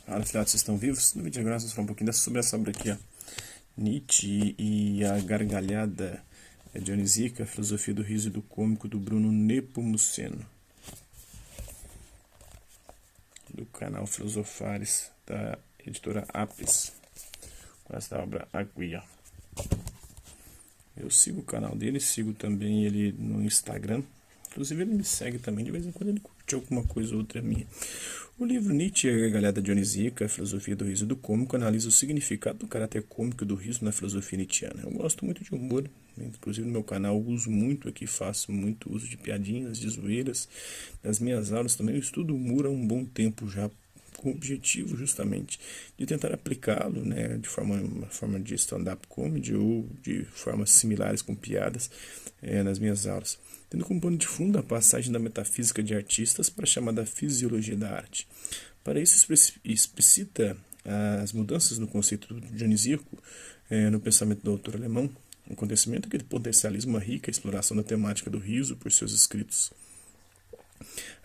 Fala, filhotes, vocês estão vivos? No vídeo de agora, vamos falar um pouquinho sobre essa obra aqui, ó. Nietzsche e a gargalhada dionisíaca, a filosofia do riso e do cômico, do Bruno Nepomuceno, do canal Filosofares, da editora Apis, com essa obra aqui, ó. Eu sigo o canal dele, sigo também ele no Instagram. Inclusive ele me segue também, de vez em quando ele curte alguma coisa ou outra minha. O livro Nietzsche e a gargalhada dionisíaca, a filosofia do riso e do cômico, analisa o significado do caráter cômico do riso na filosofia nietzschiana. Eu gosto muito de humor, inclusive no meu canal eu uso muito aqui, faço muito uso de piadinhas, de zoeiras. Nas minhas aulas também eu estudo humor há um bom tempo já, com o objetivo justamente de tentar aplicá-lo, né, de forma de stand-up comedy ou de formas similares com piadas nas minhas aulas, tendo como pano de fundo a passagem da metafísica de artistas para a chamada fisiologia da arte. Para isso explicita as mudanças no conceito dionisíaco no pensamento do autor alemão, um acontecimento que potencializa uma rica exploração da temática do riso por seus escritos.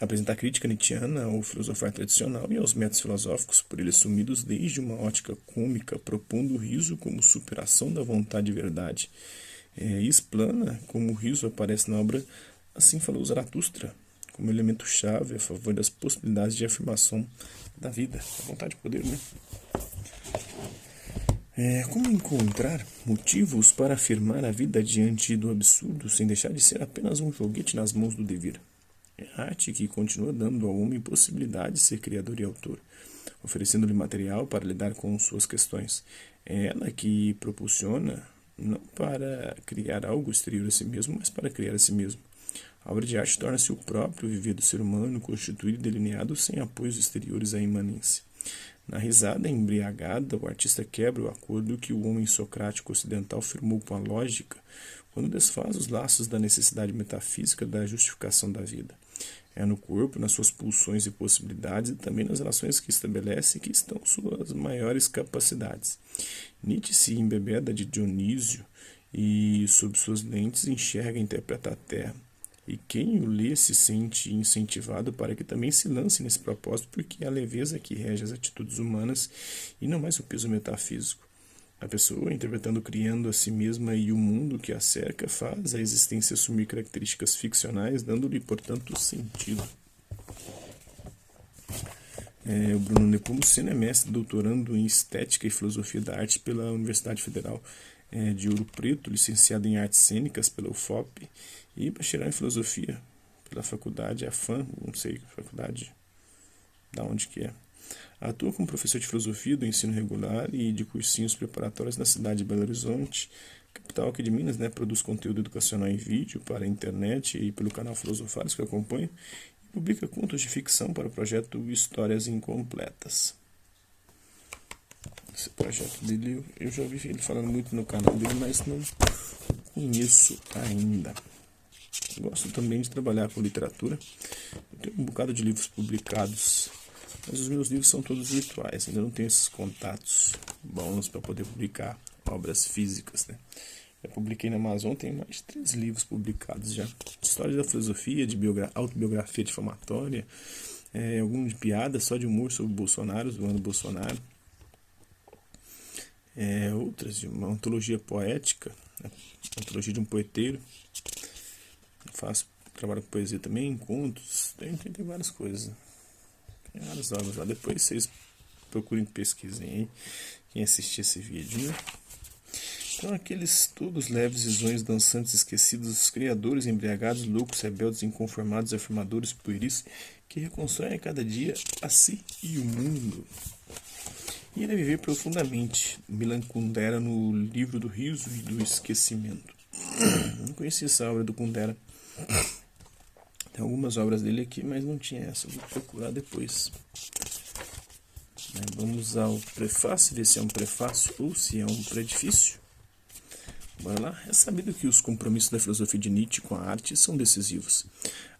Apresenta a crítica nietzschiana ao filosofar tradicional e aos métodos filosóficos por ele assumidos desde uma ótica cômica, propondo o riso como superação da vontade de verdade. E explana como o riso aparece na obra Assim Falou Zaratustra, como elemento-chave a favor das possibilidades de afirmação da vida, da vontade de poder, né? Como encontrar motivos para afirmar a vida diante do absurdo, sem deixar de ser apenas um joguete nas mãos do dever? É a arte que continua dando ao homem possibilidade de ser criador e autor, oferecendo-lhe material para lidar com suas questões. É ela que propulsiona, não para criar algo exterior a si mesmo, mas para criar a si mesmo. A obra de arte torna-se o próprio viver do ser humano, constituído e delineado sem apoios exteriores à imanência. Na risada embriagada, o artista quebra o acordo que o homem socrático ocidental firmou com a lógica, quando desfaz os laços da necessidade metafísica da justificação da vida. É no corpo, nas suas pulsões e possibilidades, e também nas relações que estabelece que estão suas maiores capacidades. Nietzsche se embebeda de Dionísio e, sob suas lentes, enxerga e interpreta a terra. E quem o lê se sente incentivado para que também se lance nesse propósito, porque é a leveza que rege as atitudes humanas e não mais o peso metafísico. A pessoa, interpretando, criando a si mesma e o mundo que a cerca, faz a existência assumir características ficcionais, dando-lhe, portanto, sentido. O Bruno Nepomuceno é mestre doutorando em Estética e Filosofia da Arte pela Universidade Federal de Ouro Preto, licenciado em Artes Cênicas pela UFOP e bacharel em Filosofia pela Faculdade AFAM, não sei, faculdade da onde que é. Atua como professor de filosofia do ensino regular e de cursinhos preparatórios na cidade de Belo Horizonte, capital aqui de Minas, né? Produz conteúdo educacional em vídeo para a internet e pelo canal Filosofares que eu acompanho, e publica contos de ficção para o projeto Histórias Incompletas. Esse projeto dele, eu já ouvi ele falando muito no canal dele, mas não conheço ainda. Gosto também de trabalhar com literatura. Eu tenho um bocado de livros publicados, mas os meus livros são todos virtuais. Ainda não tenho esses contatos bons para poder publicar obras físicas, né? Eu publiquei na Amazon, tenho mais de 3 livros publicados já. História da filosofia, de autobiografia difamatória, algum de piada, só de humor sobre o Bolsonaro, zoando Bolsonaro. Outras de uma antologia poética, né? Antologia de um poeteiro. Trabalho com poesia também, contos, tem várias coisas. Tem várias obras lá. Depois vocês procurem, pesquisem aí, quem assistir esse vídeo, né? Então, aqueles todos leves visões dançantes esquecidos, criadores embriagados, loucos, rebeldes, inconformados, afirmadores, pueris, que reconstroem a cada dia a si e o mundo. E ele viver profundamente. Milan Kundera no livro do riso e do esquecimento. Não conheci essa obra do Kundera. Tem algumas obras dele aqui, mas não tinha essa. Vou procurar depois. Vamos ao prefácio, ver se é um prefácio ou se é um predifício. Bora lá. É sabido que os compromissos da filosofia de Nietzsche com a arte são decisivos.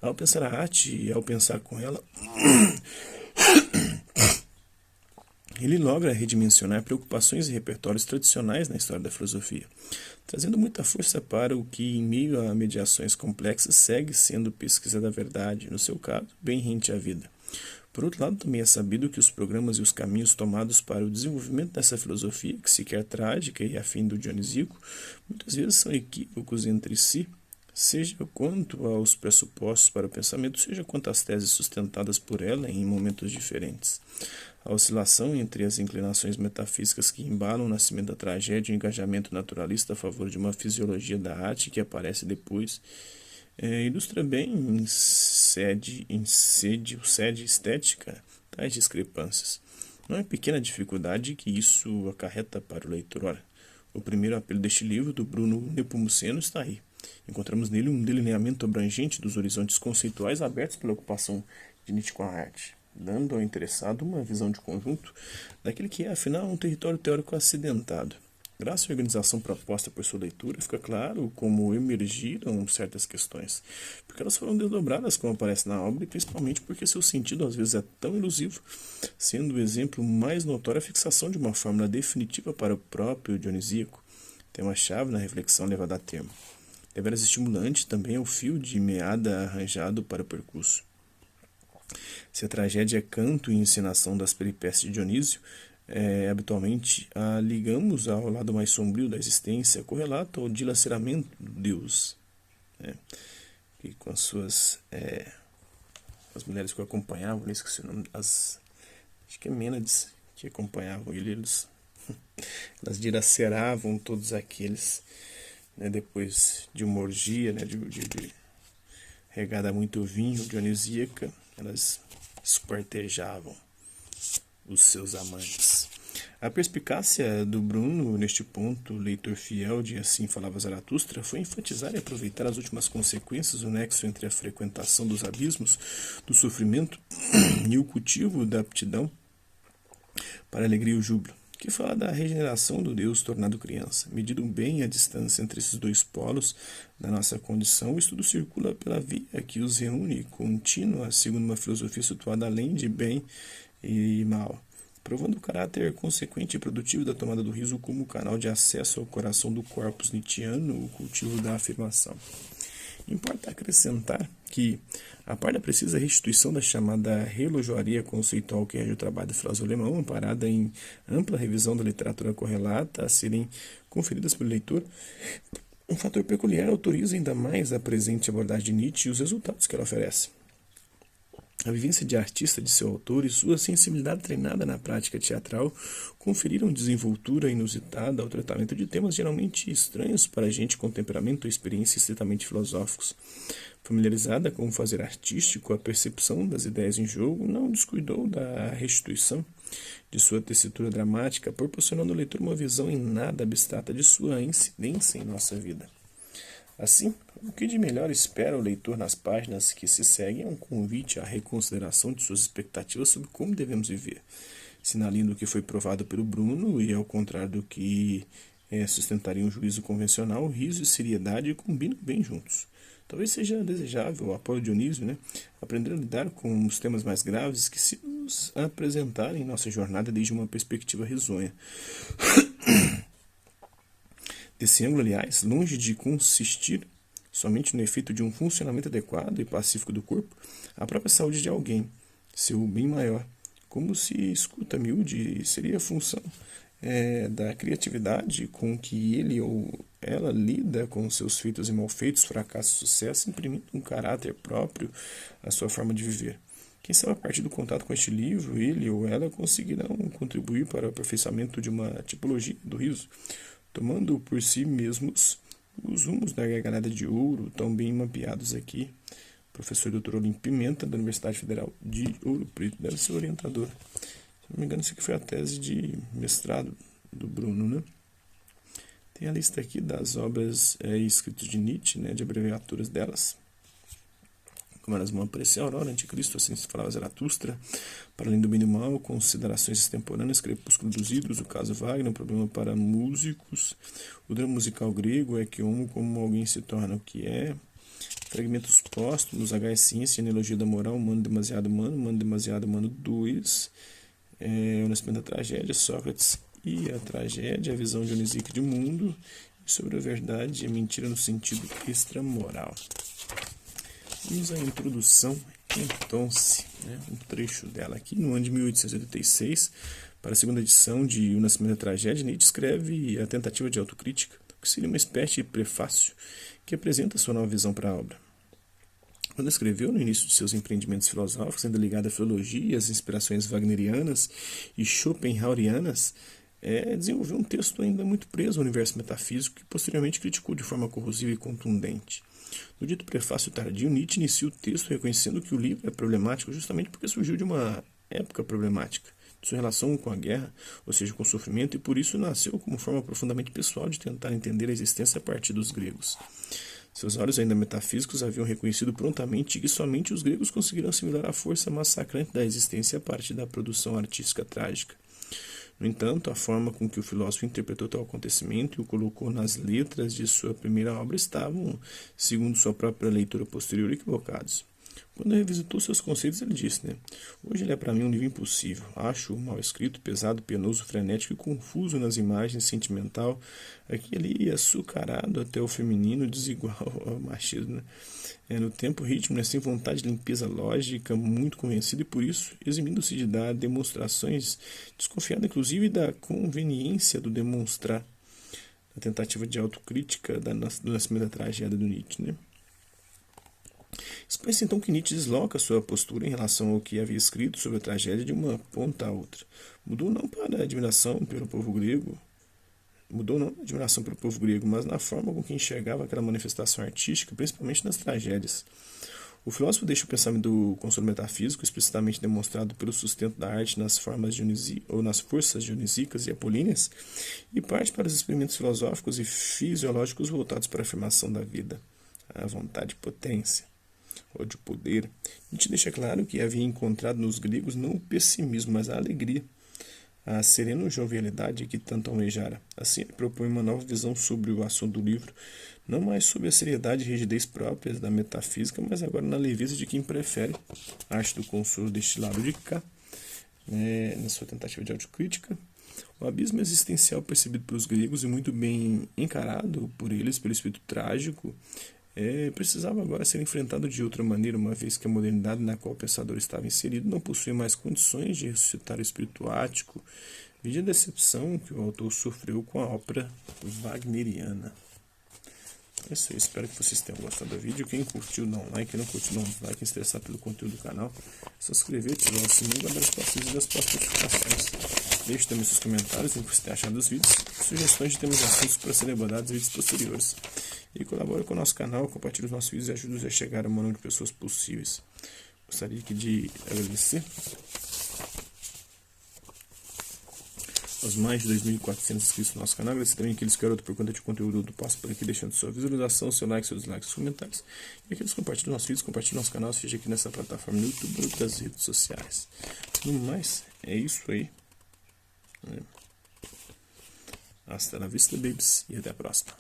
Ao pensar a arte e ao pensar com ela, ele logra redimensionar preocupações e repertórios tradicionais na história da filosofia, trazendo muita força para o que, em meio a mediações complexas, segue sendo pesquisa da verdade, no seu caso, bem rente à vida. Por outro lado, também é sabido que os programas e os caminhos tomados para o desenvolvimento dessa filosofia, que se quer trágica e afim do Dionisíaco, muitas vezes são equívocos entre si, seja quanto aos pressupostos para o pensamento, seja quanto às teses sustentadas por ela em momentos diferentes. A oscilação entre as inclinações metafísicas que embalam o nascimento da tragédia e o engajamento naturalista a favor de uma fisiologia da arte que aparece depois ilustra bem em sede estética tais discrepâncias. Não é pequena dificuldade que isso acarreta para o leitor. Ora, o primeiro apelo deste livro, do Bruno Nepomuceno, está aí. Encontramos nele um delineamento abrangente dos horizontes conceituais abertos pela ocupação de Nietzsche com a arte, dando ao interessado uma visão de conjunto daquele que é, afinal, um território teórico acidentado. Graças à organização proposta por sua leitura, fica claro como emergiram certas questões, porque elas foram desdobradas como aparece na obra, e principalmente porque seu sentido às vezes é tão elusivo, sendo o exemplo mais notório a fixação de uma fórmula definitiva para o próprio Dionisíaco, tema-chave na reflexão levada a termo. Deveras estimulante também é o fio de meada arranjado para o percurso. Se a tragédia é canto e encenação das peripécias de Dionísio, habitualmente a ligamos ao lado mais sombrio da existência, correlato ao dilaceramento do Deus, que com as suas as mulheres que o acompanhavam, eu esqueci o nome, acho que é Mênades, que acompanhavam ele, elas dilaceravam todos aqueles, depois de uma orgia, de regada a muito vinho dionisíaca, elas esquartejavam os seus amantes. A perspicácia do Bruno, neste ponto, leitor fiel de Assim Falava Zaratustra, foi enfatizar e aproveitar as últimas consequências do nexo entre a frequentação dos abismos, do sofrimento e o cultivo da aptidão para a alegria e o júbilo, que fala da regeneração do Deus tornado criança. Medido bem a distância entre esses dois polos da nossa condição, o estudo circula pela via que os reúne, contínua, segundo uma filosofia situada além de bem e mal, provando o caráter consequente e produtivo da tomada do riso como canal de acesso ao coração do corpus nietzschiano, o cultivo da afirmação. Importa acrescentar que, a par da precisa restituição da chamada relojoaria conceitual que rege o trabalho do filósofo alemão, amparada em ampla revisão da literatura correlata a serem conferidas pelo leitor, um fator peculiar autoriza ainda mais a presente abordagem de Nietzsche e os resultados que ela oferece. A vivência de artista de seu autor e sua sensibilidade treinada na prática teatral conferiram desenvoltura inusitada ao tratamento de temas geralmente estranhos para gente com temperamento ou experiência estritamente filosóficos. Familiarizada com o fazer artístico, a percepção das ideias em jogo não descuidou da restituição de sua tessitura dramática, proporcionando ao leitor uma visão em nada abstrata de sua incidência em nossa vida. Assim, o que de melhor espera o leitor nas páginas que se seguem é um convite à reconsideração de suas expectativas sobre como devemos viver, sinalando o que foi provado pelo Bruno e, ao contrário do que sustentaria um juízo convencional, riso e seriedade combinam bem juntos. Talvez seja desejável, após Dionísio, aprender a lidar com os temas mais graves que se nos apresentarem em nossa jornada desde uma perspectiva risonha. Desse ângulo, aliás, longe de consistir somente no efeito de um funcionamento adequado e pacífico do corpo, a própria saúde de alguém, seu bem maior, como se escuta miúde, seria a função da criatividade com que ele ou ela lida com seus feitos e malfeitos, fracassos e sucesso, imprimindo um caráter próprio à sua forma de viver. Quem sabe, a partir do contato com este livro, ele ou ela conseguirão contribuir para o aperfeiçoamento de uma tipologia do riso, tomando por si mesmos os rumos da gargalhada de ouro, tão bem mapeados aqui. Professor Dr. Olímpio Pimenta, da Universidade Federal de Ouro Preto, deve ser orientador. Se não me engano, isso aqui foi a tese de mestrado do Bruno, Tem a lista aqui das obras escritas de Nietzsche, de abreviaturas delas. Como elas vão aparecer: Aurora, Anticristo, Assim se Falava Zaratustra, Para Além do Bem e do Mal, Considerações Extemporâneas, Crepúsculo dos Ídolos, O Caso Wagner, Um Problema para Músicos, O Drama Musical Grego, que Homo, Como Alguém se Torna o que É, Fragmentos Póstumos, H é Ciência, Analogia da Moral, Humano Demasiado Humano 2, O Nascimento da Tragédia, Sócrates e a Tragédia, A Visão dionisíaca de Mundo, e Sobre a Verdade e a Mentira no Sentido Extramoral. Vamos à introdução Então, né, um trecho dela aqui, no ano de 1886, para a segunda edição de O Nascimento da Tragédia, Nietzsche escreve a tentativa de autocrítica, que seria uma espécie de prefácio que apresenta sua nova visão para a obra. Quando escreveu, no início de seus empreendimentos filosóficos, ainda ligado à filologia e às inspirações wagnerianas e schopenhauerianas, desenvolveu um texto ainda muito preso ao universo metafísico que posteriormente criticou de forma corrosiva e contundente. No dito prefácio tardio, Nietzsche inicia o texto reconhecendo que o livro é problemático justamente porque surgiu de uma época problemática, de sua relação com a guerra, ou seja, com o sofrimento, e por isso nasceu como forma profundamente pessoal de tentar entender a existência a partir dos gregos. Seus olhos ainda metafísicos haviam reconhecido prontamente que somente os gregos conseguiram assimilar a força massacrante da existência a partir da produção artística trágica. No entanto, a forma com que o filósofo interpretou tal acontecimento e o colocou nas letras de sua primeira obra estavam, segundo sua própria leitura posterior, equivocados. Quando revisitou seus conceitos, ele disse, hoje ele é para mim um livro impossível. Acho-o mal escrito, pesado, penoso, frenético e confuso nas imagens, sentimental, aqui ali açucarado até o feminino, desigual ao machismo. No tempo, ritmo, sem vontade de limpeza lógica, muito convencido e por isso eximindo-se de dar demonstrações, desconfiado inclusive da conveniência do demonstrar, a tentativa de autocrítica do nascimento da tragédia do Nietzsche. Expõe-se então que Nietzsche desloca sua postura em relação ao que havia escrito sobre a tragédia de uma ponta a outra. Mudou não para a admiração pelo povo grego, mas na forma com que enxergava aquela manifestação artística, principalmente nas tragédias. O filósofo deixa o pensamento do consolo metafísico, explicitamente demonstrado pelo sustento da arte nas forças dionisíacas e apolíneas, e parte para os experimentos filosóficos e fisiológicos voltados para a afirmação da vida, a vontade e potência, ou de poder. Nietzsche deixa claro que havia encontrado nos gregos não o pessimismo, mas a alegria, a serena jovialidade que tanto almejara. Assim, ele propõe uma nova visão sobre o assunto do livro, não mais sob a seriedade e rigidez próprias da metafísica, mas agora na leveza de quem prefere a arte do consolo deste lado de cá, na sua tentativa de autocrítica. O abismo existencial percebido pelos gregos e muito bem encarado por eles, pelo espírito trágico, precisava agora ser enfrentado de outra maneira, uma vez que a modernidade na qual o pensador estava inserido não possuía mais condições de ressuscitar o espírito ático, vide a decepção que o autor sofreu com a ópera wagneriana. É isso aí, espero que vocês tenham gostado do vídeo. Quem curtiu, dá um like, quem não curtiu, dá um dislike. Quem se interessar pelo conteúdo do canal, é só se inscrever, ativar o sininho e guardar os próximos vídeos e as próximas notificações. Deixe também seus comentários em que você tem achado dos vídeos, sugestões de temas de assuntos para serem abordados em vídeos posteriores. E colabore com o nosso canal, compartilhe os nossos vídeos e ajude-nos a chegar ao maior número de pessoas possíveis. Gostaria aqui de agradecer aos mais de 2.400 inscritos no nosso canal. Agradecer também aqueles que garoto por conta de conteúdo do passo por aqui, deixando sua visualização, seu like, seus dislikes, seus comentários. E aqueles que compartilham nossos vídeos, compartilham nosso canal, seja aqui nessa plataforma no YouTube ou outras redes sociais. No mais, é isso aí. Hasta la vista, babies, e até a próxima.